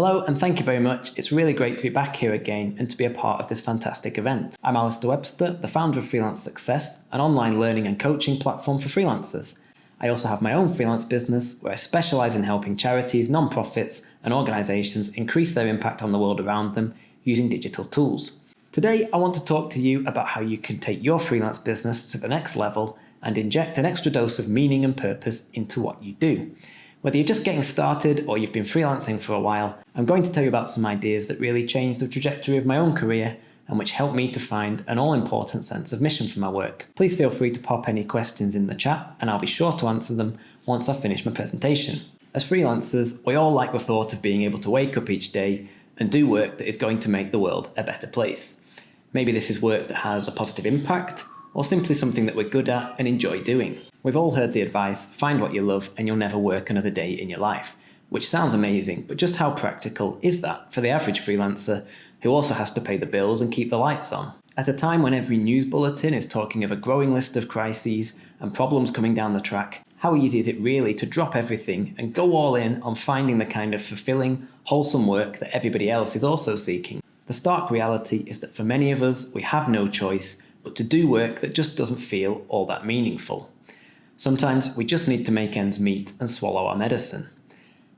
Hello and thank you very much. It's really great to be back here again and to be a part of this fantastic event. I'm Alistair Webster, the founder of Freelance Success, an online learning and coaching platform for freelancers. I also have my own freelance business where I specialise in helping charities, non-profits and organisations increase their impact on the world around them using digital tools. Today I want to talk to you about how you can take your freelance business to the next level and inject an extra dose of meaning and purpose into what you do. Whether you're just getting started or you've been freelancing for a while, I'm going to tell you about some ideas that really changed the trajectory of my own career and which helped me to find an all-important sense of mission for my work. Please feel free to pop any questions in the chat and I'll be sure to answer them once I've finished my presentation. As freelancers, we all like the thought of being able to wake up each day and do work that is going to make the world a better place. Maybe this is work that has a positive impact, or simply something that we're good at and enjoy doing. We've all heard the advice, find what you love and you'll never work another day in your life, which sounds amazing, but just how practical is that for the average freelancer who also has to pay the bills and keep the lights on? At a time when every news bulletin is talking of a growing list of crises and problems coming down the track, how easy is it really to drop everything and go all in on finding the kind of fulfilling, wholesome work that everybody else is also seeking? The stark reality is that for many of us, we have no choice but to do work that just doesn't feel all that meaningful. Sometimes we just need to make ends meet and swallow our medicine.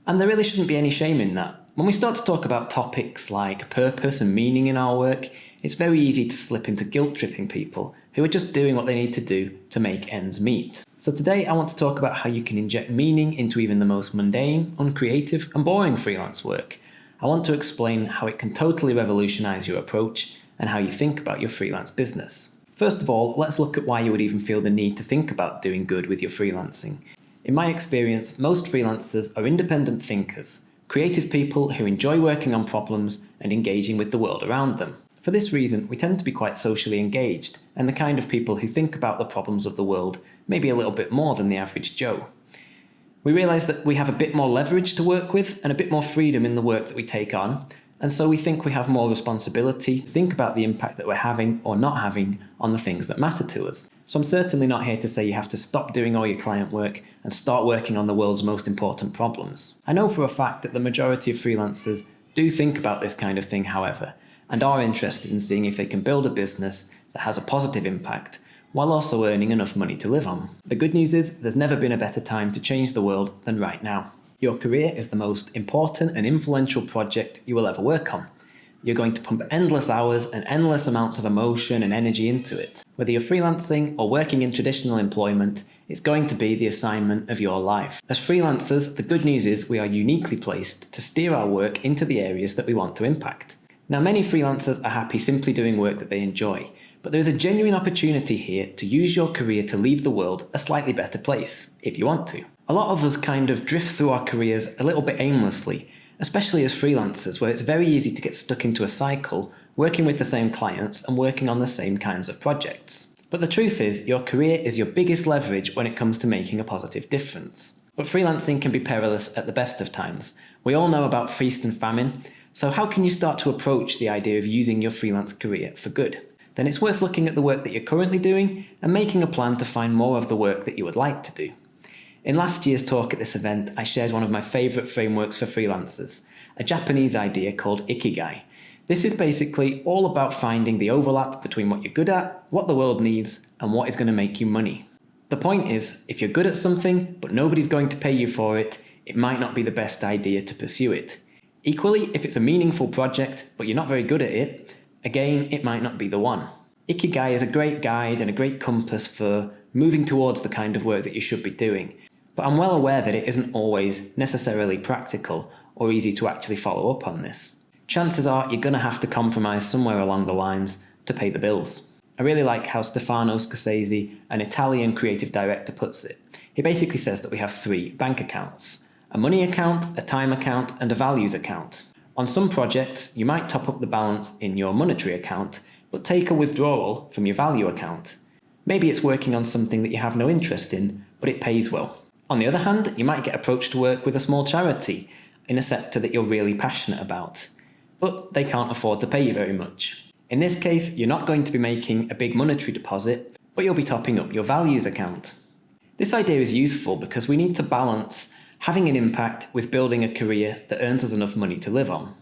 And there really shouldn't be any shame in that. When we start to talk about topics like purpose and meaning in our work, it's very easy to slip into guilt-tripping people who are just doing what they need to do to make ends meet. So today I want to talk about how you can inject meaning into even the most mundane, uncreative and boring freelance work. I want to explain how it can totally revolutionize your approach and how you think about your freelance business. First of all, let's look at why you would even feel the need to think about doing good with your freelancing. In my experience, most freelancers are independent thinkers, creative people who enjoy working on problems and engaging with the world around them. For this reason, we tend to be quite socially engaged and the kind of people who think about the problems of the world maybe a little bit more than the average Joe. We realise that we have a bit more leverage to work with and a bit more freedom in the work that we take on, and so we think we have more responsibility to think about the impact that we're having or not having on the things that matter to us. So I'm certainly not here to say you have to stop doing all your client work and start working on the world's most important problems. I know for a fact that the majority of freelancers do think about this kind of thing, however, and are interested in seeing if they can build a business that has a positive impact while also earning enough money to live on. The good news is there's never been a better time to change the world than right now. Your career is the most important and influential project you will ever work on. You're going to pump endless hours and endless amounts of emotion and energy into it. Whether you're freelancing or working in traditional employment, it's going to be the assignment of your life. As freelancers, the good news is we are uniquely placed to steer our work into the areas that we want to impact. Now, many freelancers are happy simply doing work that they enjoy, but there is a genuine opportunity here to use your career to leave the world a slightly better place, if you want to. A lot of us kind of drift through our careers a little bit aimlessly, especially as freelancers, where it's very easy to get stuck into a cycle, working with the same clients and working on the same kinds of projects. But the truth is, your career is your biggest leverage when it comes to making a positive difference. But freelancing can be perilous at the best of times. We all know about feast and famine, so how can you start to approach the idea of using your freelance career for good? Then it's worth looking at the work that you're currently doing and making a plan to find more of the work that you would like to do. In last year's talk at this event, I shared one of my favourite frameworks for freelancers, a Japanese idea called Ikigai. This is basically all about finding the overlap between what you're good at, what the world needs, and what is going to make you money. The point is, if you're good at something, but nobody's going to pay you for it, it might not be the best idea to pursue it. Equally, if it's a meaningful project, but you're not very good at it, again, it might not be the one. Ikigai is a great guide and a great compass for moving towards the kind of work that you should be doing. But I'm well aware that it isn't always necessarily practical or easy to actually follow up on this. Chances are you're going to have to compromise somewhere along the lines to pay the bills. I really like how Stefano Scorsese, an Italian creative director, puts it. He basically says that we have 3 bank accounts: a money account, a time account, and a values account. On some projects, you might top up the balance in your monetary account, but take a withdrawal from your value account. Maybe it's working on something that you have no interest in, but it pays well. On the other hand, you might get approached to work with a small charity in a sector that you're really passionate about, but they can't afford to pay you very much. In this case, you're not going to be making a big monetary deposit, but you'll be topping up your values account. This idea is useful because we need to balance having an impact with building a career that earns us enough money to live on.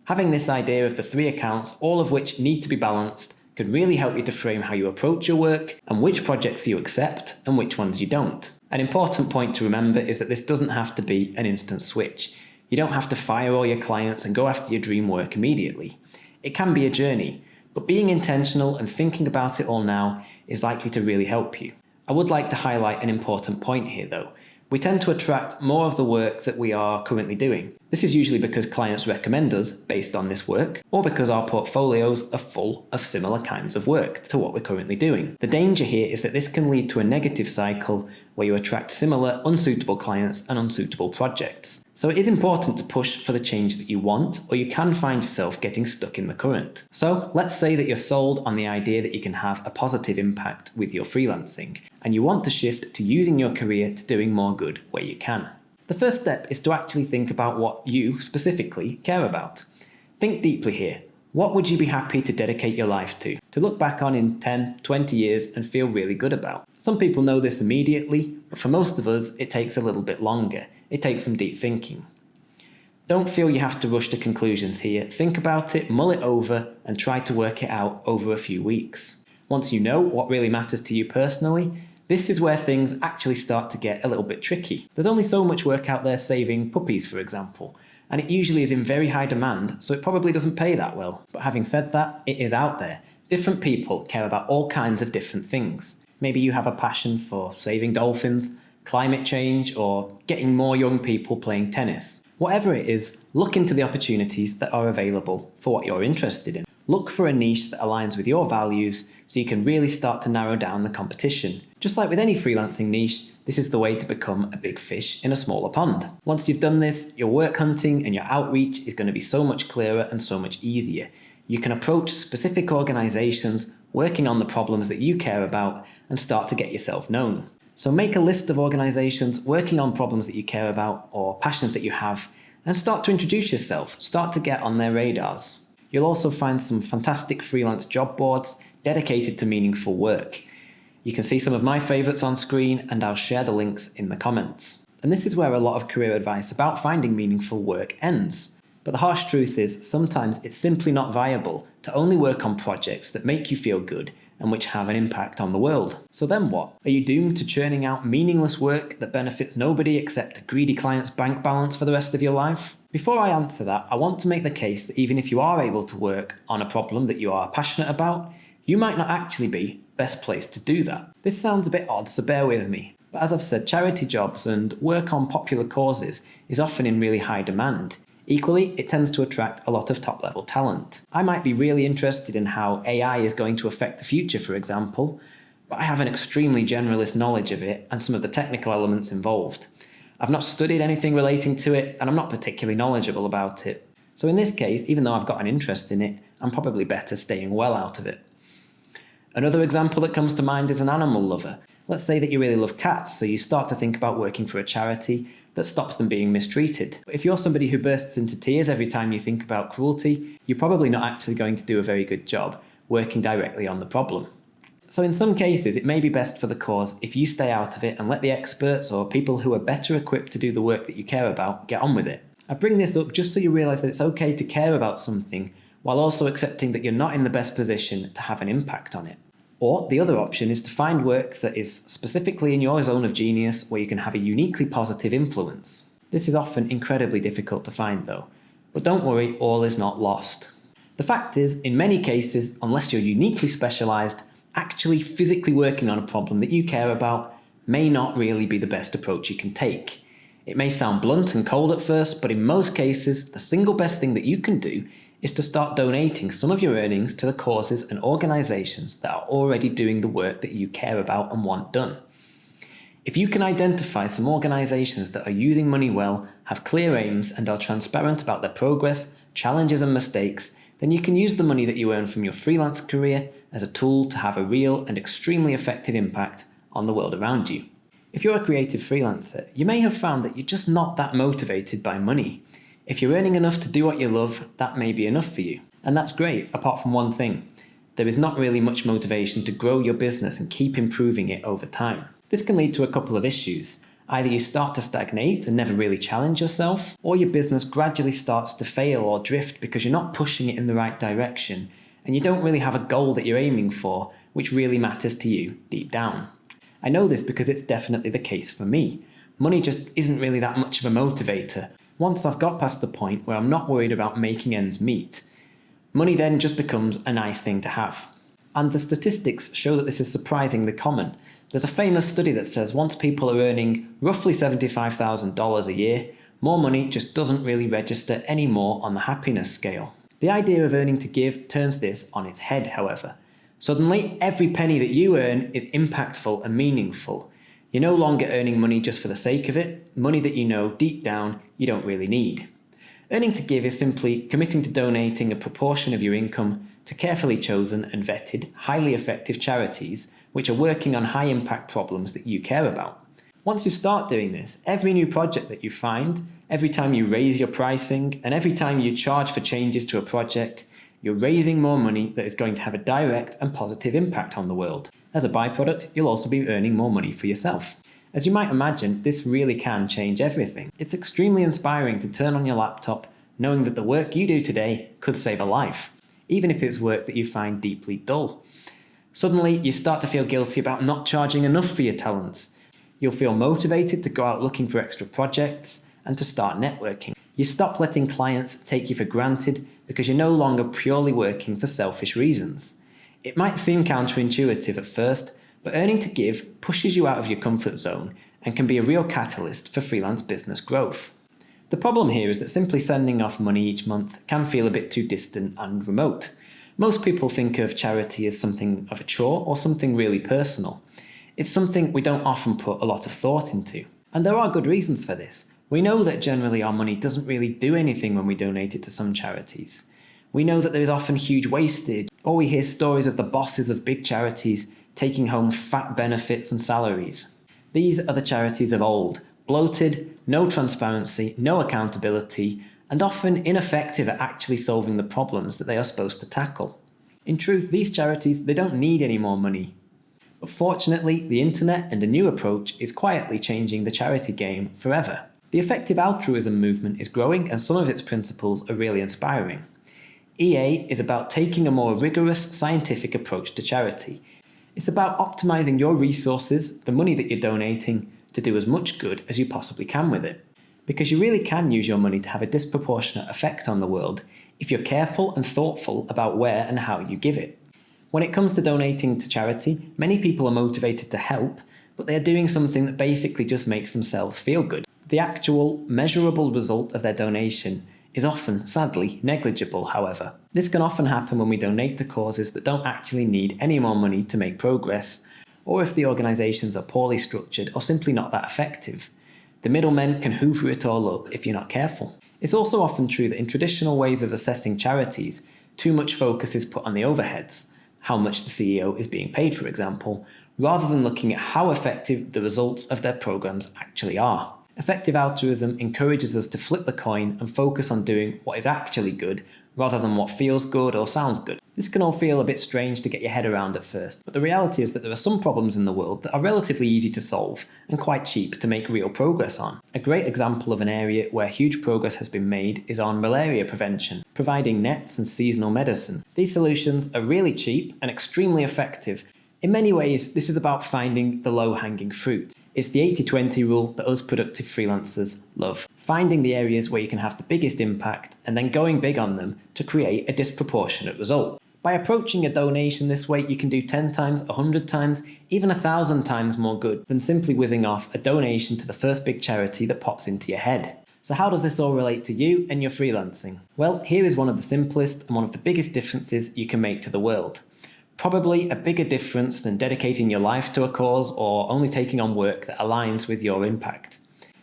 Having this idea of the 3 accounts, all of which need to be balanced, can really help you to frame how you approach your work and which projects you accept and which ones you don't. An important point to remember is that this doesn't have to be an instant switch. You don't have to fire all your clients and go after your dream work immediately. It can be a journey, but being intentional and thinking about it all now is likely to really help you. I would like to highlight an important point here though. We tend to attract more of the work that we are currently doing. This is usually because clients recommend us based on this work, or because our portfolios are full of similar kinds of work to what we're currently doing. The danger here is that this can lead to a negative cycle where you attract similar unsuitable clients and unsuitable projects. So it is important to push for the change that you want, or you can find yourself getting stuck in the current. So let's say that you're sold on the idea that you can have a positive impact with your freelancing, and you want to shift to using your career to doing more good where you can. The first step is to actually think about what you specifically care about. Think deeply here. What would you be happy to dedicate your life to look back on in 10, 20 years and feel really good about? Some people know this immediately, but for most of us, it takes a little bit longer. It takes some deep thinking. Don't feel you have to rush to conclusions here. Think about it, mull it over, and try to work it out over a few weeks. Once you know what really matters to you personally, this is where things actually start to get a little bit tricky. There's only so much work out there saving puppies, for example, and it usually is in very high demand, so it probably doesn't pay that well. But having said that, it is out there. Different people care about all kinds of different things. Maybe you have a passion for saving dolphins, climate change, or getting more young people playing tennis. Whatever it is, look into the opportunities that are available for what you're interested in. Look for a niche that aligns with your values so you can really start to narrow down the competition. Just like with any freelancing niche, this is the way to become a big fish in a smaller pond. Once you've done this, your work hunting and your outreach is going to be so much clearer and so much easier. You can approach specific organizations working on the problems that you care about and start to get yourself known. So make a list of organizations working on problems that you care about or passions that you have and start to introduce yourself, start to get on their radars. You'll also find some fantastic freelance job boards dedicated to meaningful work. You can see some of my favourites on screen and I'll share the links in the comments. And this is where a lot of career advice about finding meaningful work ends. But the harsh truth is sometimes it's simply not viable to only work on projects that make you feel good and which have an impact on the world. So then what? Are you doomed to churning out meaningless work that benefits nobody except a greedy client's bank balance for the rest of your life? Before I answer that, I want to make the case that even if you are able to work on a problem that you are passionate about, you might not actually be best placed to do that. This sounds a bit odd, so bear with me. But as I've said, charity jobs and work on popular causes is often in really high demand. Equally, it tends to attract a lot of top-level talent. I might be really interested in how AI is going to affect the future, for example, but I have an extremely generalist knowledge of it and some of the technical elements involved. I've not studied anything relating to it, and I'm not particularly knowledgeable about it. So in this case, even though I've got an interest in it, I'm probably better staying well out of it. Another example that comes to mind is an animal lover. Let's say that you really love cats, so you start to think about working for a charity that stops them being mistreated. But if you're somebody who bursts into tears every time you think about cruelty, you're probably not actually going to do a very good job working directly on the problem. So in some cases, it may be best for the cause if you stay out of it and let the experts or people who are better equipped to do the work that you care about get on with it. I bring this up just so you realise that it's okay to care about something while also accepting that you're not in the best position to have an impact on it. Or the other option is to find work that is specifically in your zone of genius where you can have a uniquely positive influence. This is often incredibly difficult to find though, but don't worry, all is not lost. The fact is, in many cases, unless you're uniquely specialised, actually physically working on a problem that you care about may not really be the best approach you can take. It may sound blunt and cold at first, but in most cases, the single best thing that you can do is to start donating some of your earnings to the causes and organisations that are already doing the work that you care about and want done. If you can identify some organisations that are using money well, have clear aims and are transparent about their progress, challenges and mistakes, then you can use the money that you earn from your freelance career as a tool to have a real and extremely effective impact on the world around you. If you're a creative freelancer, you may have found that you're just not that motivated by money. If you're earning enough to do what you love, that may be enough for you. And that's great, apart from one thing. There is not really much motivation to grow your business and keep improving it over time. This can lead to a couple of issues. Either you start to stagnate and never really challenge yourself, or your business gradually starts to fail or drift because you're not pushing it in the right direction and you don't really have a goal that you're aiming for, which really matters to you deep down. I know this because it's definitely the case for me. Money just isn't really that much of a motivator. Once I've got past the point where I'm not worried about making ends meet, money then just becomes a nice thing to have. And the statistics show that this is surprisingly common. There's a famous study that says once people are earning roughly $75,000 a year, more money just doesn't really register anymore on the happiness scale. The idea of earning to give turns this on its head, however. Suddenly, every penny that you earn is impactful and meaningful. You're no longer earning money just for the sake of it, money that you know deep down you don't really need. Earning to give is simply committing to donating a proportion of your income to carefully chosen and vetted, highly effective charities which are working on high-impact problems that you care about. Once you start doing this, every new project that you find, every time you raise your pricing, and every time you charge for changes to a project, you're raising more money that is going to have a direct and positive impact on the world. As a byproduct, you'll also be earning more money for yourself. As you might imagine, this really can change everything. It's extremely inspiring to turn on your laptop knowing that the work you do today could save a life, even if it's work that you find deeply dull. Suddenly, you start to feel guilty about not charging enough for your talents. You'll feel motivated to go out looking for extra projects and to start networking. You stop letting clients take you for granted because you're no longer purely working for selfish reasons. It might seem counterintuitive at first, but earning to give pushes you out of your comfort zone and can be a real catalyst for freelance business growth. The problem here is that simply sending off money each month can feel a bit too distant and remote. Most people think of charity as something of a chore or something really personal. It's something we don't often put a lot of thought into. And there are good reasons for this. We know that generally our money doesn't really do anything when we donate it to some charities. We know that there is often huge wastage, or we hear stories of the bosses of big charities taking home fat benefits and salaries. These are the charities of old, bloated, no transparency, no accountability, and often ineffective at actually solving the problems that they are supposed to tackle. In truth, these charities, they don't need any more money. But fortunately, the internet and a new approach is quietly changing the charity game forever. The effective altruism movement is growing and some of its principles are really inspiring. EA is about taking a more rigorous scientific approach to charity. It's about optimizing your resources, the money that you're donating, to do as much good as you possibly can with it. Because you really can use your money to have a disproportionate effect on the world if you're careful and thoughtful about where and how you give it. When it comes to donating to charity, many people are motivated to help, but they are doing something that basically just makes themselves feel good. The actual, measurable result of their donation is often, sadly, negligible, however. This can often happen when we donate to causes that don't actually need any more money to make progress, or if the organisations are poorly structured or simply not that effective. The middlemen can hoover it all up if you're not careful. It's also often true that in traditional ways of assessing charities, too much focus is put on the overheads, how much the CEO is being paid, for example, rather than looking at how effective the results of their programs actually are. Effective altruism encourages us to flip the coin and focus on doing what is actually good rather than what feels good or sounds good. This can all feel a bit strange to get your head around at first, but the reality is that there are some problems in the world that are relatively easy to solve and quite cheap to make real progress on. A great example of an area where huge progress has been made is on malaria prevention, providing nets and seasonal medicine. These solutions are really cheap and extremely effective. In many ways, this is about finding the low-hanging fruit. It's the 80-20 rule that us productive freelancers love. Finding the areas where you can have the biggest impact and then going big on them to create a disproportionate result. By approaching a donation this way, you can do 10 times, 100 times, even 1,000 times more good than simply whizzing off a donation to the first big charity that pops into your head. So how does this all relate to you and your freelancing? Well, here is one of the simplest and one of the biggest differences you can make to the world. Probably a bigger difference than dedicating your life to a cause or only taking on work that aligns with your impact.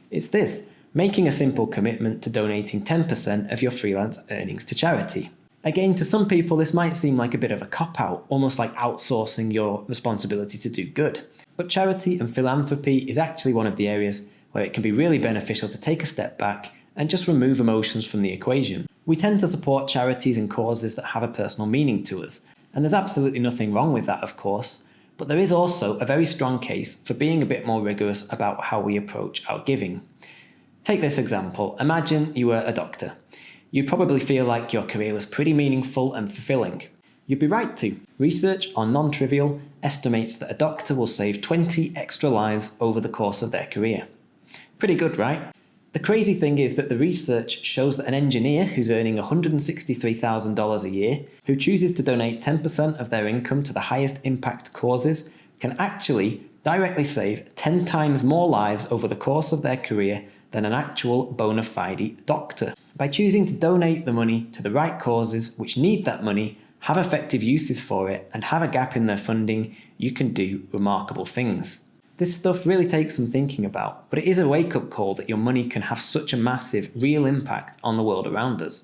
It's this: making a simple commitment to donating 10% of your freelance earnings to charity. Again, to some people this might seem like a bit of a cop-out, almost like outsourcing your responsibility to do good. But charity and philanthropy is actually one of the areas where it can be really beneficial to take a step back and just remove emotions from the equation. We tend to support charities and causes that have a personal meaning to us, and there's absolutely nothing wrong with that, of course, But there is also a very strong case for being a bit more rigorous about how we approach our giving. Take this example. Imagine you were a doctor. You'd probably feel like your career was pretty meaningful and fulfilling. You'd be right to. Research on non-trivial estimates that a doctor will save 20 extra lives over the course of their career. Pretty good, right? The crazy thing is that the research shows that an engineer who's earning $163,000 a year, who chooses to donate 10% of their income to the highest impact causes, can actually directly save 10 times more lives over the course of their career than an actual bona fide doctor. By choosing to donate the money to the right causes which need that money, have effective uses for it, and have a gap in their funding, you can do remarkable things. This stuff really takes some thinking about, but it is a wake-up call that your money can have such a massive, real impact on the world around us.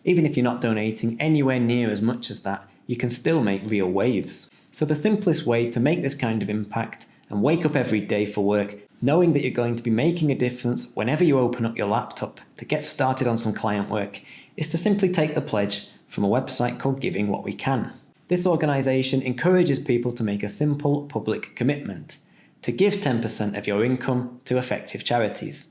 Even if you're not donating anywhere near as much as that, you can still make real waves. So the simplest way to make this kind of impact and wake up every day for work, knowing that you're going to be making a difference whenever you open up your laptop to get started on some client work, is to simply take the pledge from a website called Giving What We Can. This organisation encourages people to make a simple public commitment to give 10% of your income to effective charities.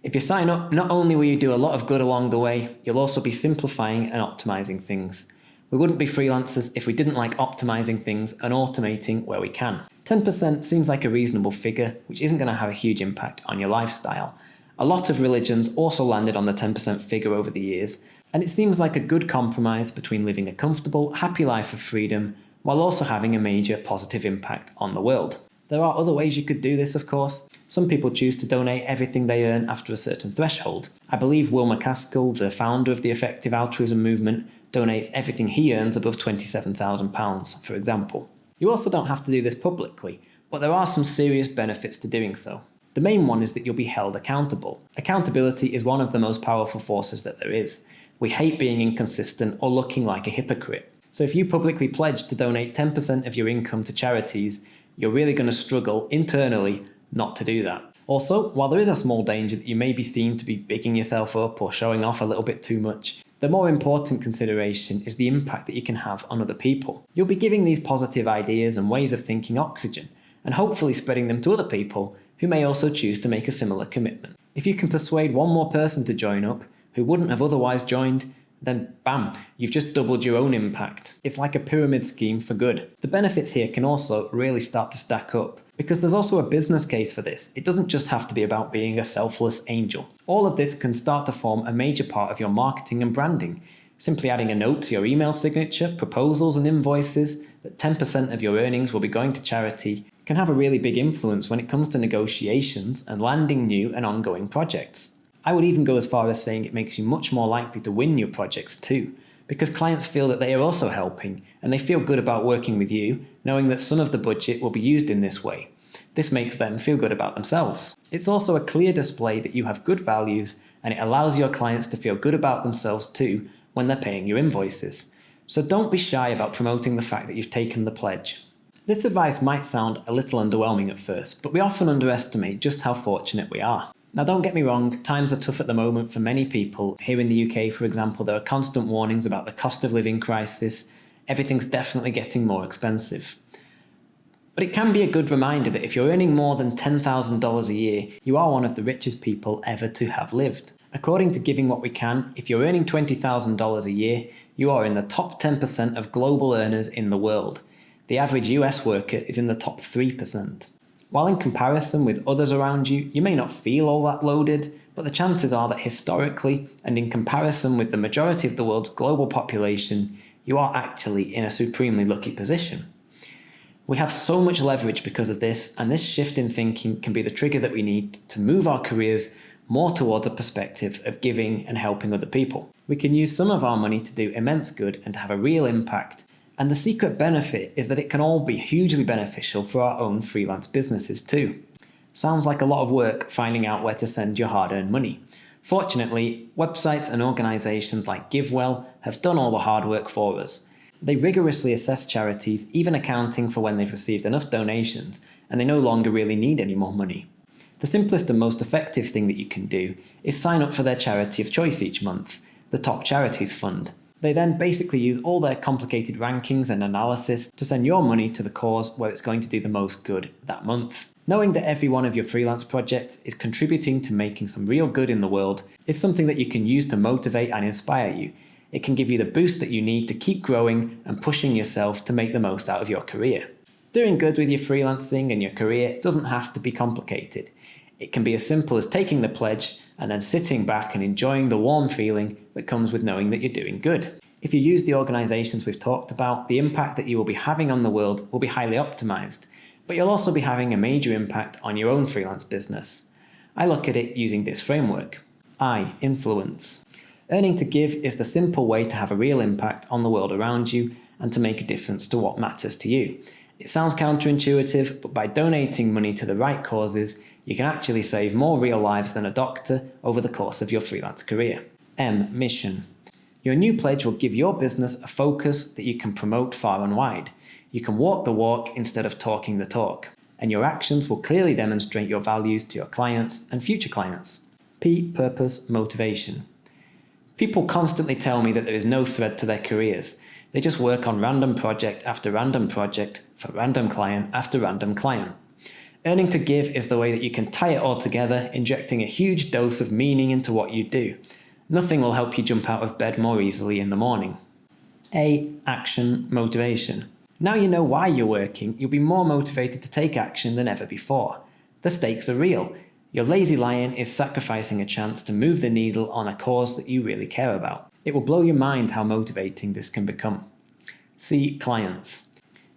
If you sign up, not only will you do a lot of good along the way, you'll also be simplifying and optimizing things. We wouldn't be freelancers if we didn't like optimizing things and automating where we can. 10% seems like a reasonable figure, which isn't going to have a huge impact on your lifestyle. A lot of religions also landed on the 10% figure over the years, and it seems like a good compromise between living a comfortable, happy life of freedom while also having a major positive impact on the world. There are other ways you could do this, of course. Some people choose to donate everything they earn after a certain threshold. I believe Will MacAskill, the founder of the Effective Altruism Movement, donates everything he earns above £27,000, for example. You also don't have to do this publicly, but there are some serious benefits to doing so. The main one is that you'll be held accountable. Accountability is one of the most powerful forces that there is. We hate being inconsistent or looking like a hypocrite. So if you publicly pledge to donate 10% of your income to charities, you're really going to struggle internally not to do that. Also, while there is a small danger that you may be seen to be bigging yourself up or showing off a little bit too much, the more important consideration is the impact that you can have on other people. You'll be giving these positive ideas and ways of thinking oxygen, and hopefully spreading them to other people who may also choose to make a similar commitment. If you can persuade one more person to join up who wouldn't have otherwise joined, then bam, you've just doubled your own impact. It's like a pyramid scheme for good. The benefits here can also really start to stack up, because there's also a business case for this. It doesn't just have to be about being a selfless angel. All of this can start to form a major part of your marketing and branding. Simply adding a note to your email signature, proposals and invoices that 10% of your earnings will be going to charity can have a really big influence when it comes to negotiations and landing new and ongoing projects. I would even go as far as saying it makes you much more likely to win your projects too, because clients feel that they are also helping, and they feel good about working with you, knowing that some of the budget will be used in this way. This makes them feel good about themselves. It's also a clear display that you have good values, and it allows your clients to feel good about themselves too when they're paying your invoices. So don't be shy about promoting the fact that you've taken the pledge. This advice might sound a little underwhelming at first, but we often underestimate just how fortunate we are. Now don't get me wrong, times are tough at the moment for many people. Here in the UK, for example, there are constant warnings about the cost of living crisis. Everything's definitely getting more expensive. But it can be a good reminder that if you're earning more than $10,000 a year, you are one of the richest people ever to have lived. According to Giving What We Can, if you're earning $20,000 a year, you are in the top 10% of global earners in the world. The average US worker is in the top 3%. While in comparison with others around you, you may not feel all that loaded, but the chances are that historically, and in comparison with the majority of the world's global population, you are actually in a supremely lucky position. We have so much leverage because of this, and this shift in thinking can be the trigger that we need to move our careers more towards a perspective of giving and helping other people. We can use some of our money to do immense good and to have a real impact. And the secret benefit is that it can all be hugely beneficial for our own freelance businesses too. Sounds like a lot of work finding out where to send your hard-earned money. Fortunately, websites and organisations like GiveWell have done all the hard work for us. They rigorously assess charities, even accounting for when they've received enough donations and they no longer really need any more money. The simplest and most effective thing that you can do is sign up for their charity of choice each month, the Top Charities Fund. They then basically use all their complicated rankings and analysis to send your money to the cause where it's going to do the most good that month. Knowing that every one of your freelance projects is contributing to making some real good in the world is something that you can use to motivate and inspire you. It can give you the boost that you need to keep growing and pushing yourself to make the most out of your career. Doing good with your freelancing and your career doesn't have to be complicated. It can be as simple as taking the pledge and then sitting back and enjoying the warm feeling that comes with knowing that you're doing good. If you use the organizations we've talked about, the impact that you will be having on the world will be highly optimized, but you'll also be having a major impact on your own freelance business. I look at it using this framework. I, influence. Earning to give is the simple way to have a real impact on the world around you and to make a difference to what matters to you. It sounds counterintuitive, but by donating money to the right causes, you can actually save more real lives than a doctor over the course of your freelance career. M, mission. Your new pledge will give your business a focus that you can promote far and wide. You can walk the walk instead of talking the talk, and your actions will clearly demonstrate your values to your clients and future clients. P, purpose, motivation. People constantly tell me that there is no thread to their careers. They just work on random project after random project for random client after random client. Earning to give is the way that you can tie it all together, injecting a huge dose of meaning into what you do. Nothing will help you jump out of bed more easily in the morning. A, action, motivation. Now you know why you're working, you'll be more motivated to take action than ever before. The stakes are real. Your lazy lion is sacrificing a chance to move the needle on a cause that you really care about. It will blow your mind how motivating this can become. C, clients.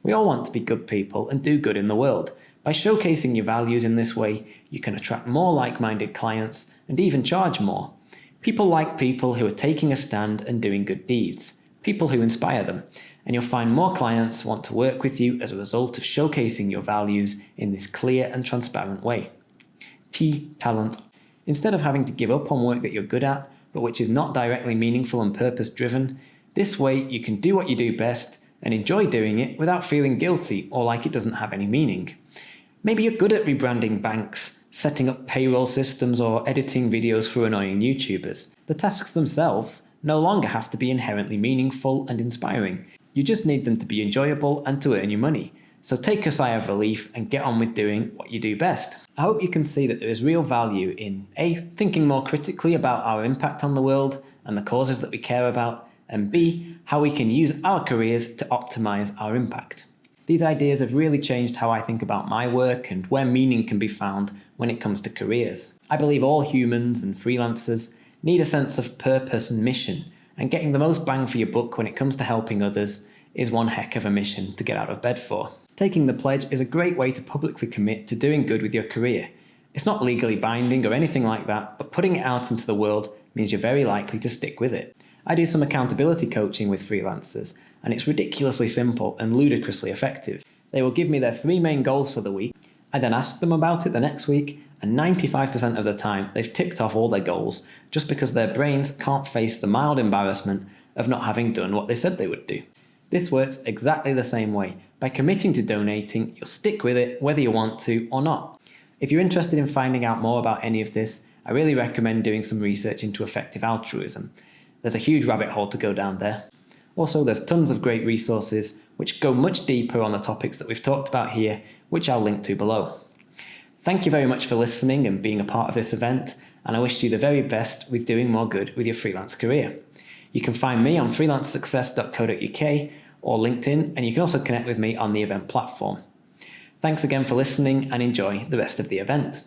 We all want to be good people and do good in the world. By showcasing your values in this way, you can attract more like-minded clients and even charge more. People like people who are taking a stand and doing good deeds, people who inspire them, and you'll find more clients want to work with you as a result of showcasing your values in this clear and transparent way. T, talent. Instead of having to give up on work that you're good at, but which is not directly meaningful and purpose-driven, this way you can do what you do best and enjoy doing it without feeling guilty or like it doesn't have any meaning. Maybe you're good at rebranding banks, setting up payroll systems, or editing videos for annoying YouTubers. The tasks themselves no longer have to be inherently meaningful and inspiring. You just need them to be enjoyable and to earn you money. So take a sigh of relief and get on with doing what you do best. I hope you can see that there is real value in A, thinking more critically about our impact on the world and the causes that we care about, and B, how we can use our careers to optimize our impact. These ideas have really changed how I think about my work and where meaning can be found when it comes to careers. I believe all humans and freelancers need a sense of purpose and mission, and getting the most bang for your buck when it comes to helping others is one heck of a mission to get out of bed for. Taking the pledge is a great way to publicly commit to doing good with your career. It's not legally binding or anything like that, but putting it out into the world means you're very likely to stick with it. I do some accountability coaching with freelancers, and it's ridiculously simple and ludicrously effective. They will give me their 3 main goals for the week. I then ask them about it the next week, and 95% of the time they've ticked off all their goals just because their brains can't face the mild embarrassment of not having done what they said they would do. This works exactly the same way. By committing to donating, you'll stick with it whether you want to or not. If you're interested in finding out more about any of this, I really recommend doing some research into effective altruism. There's a huge rabbit hole to go down there. Also, there's tons of great resources which go much deeper on the topics that we've talked about here, which I'll link to below. Thank you very much for listening and being a part of this event, and I wish you the very best with doing more good with your freelance career. You can find me on freelancesuccess.co.uk or LinkedIn, and you can also connect with me on the event platform. Thanks again for listening and enjoy the rest of the event.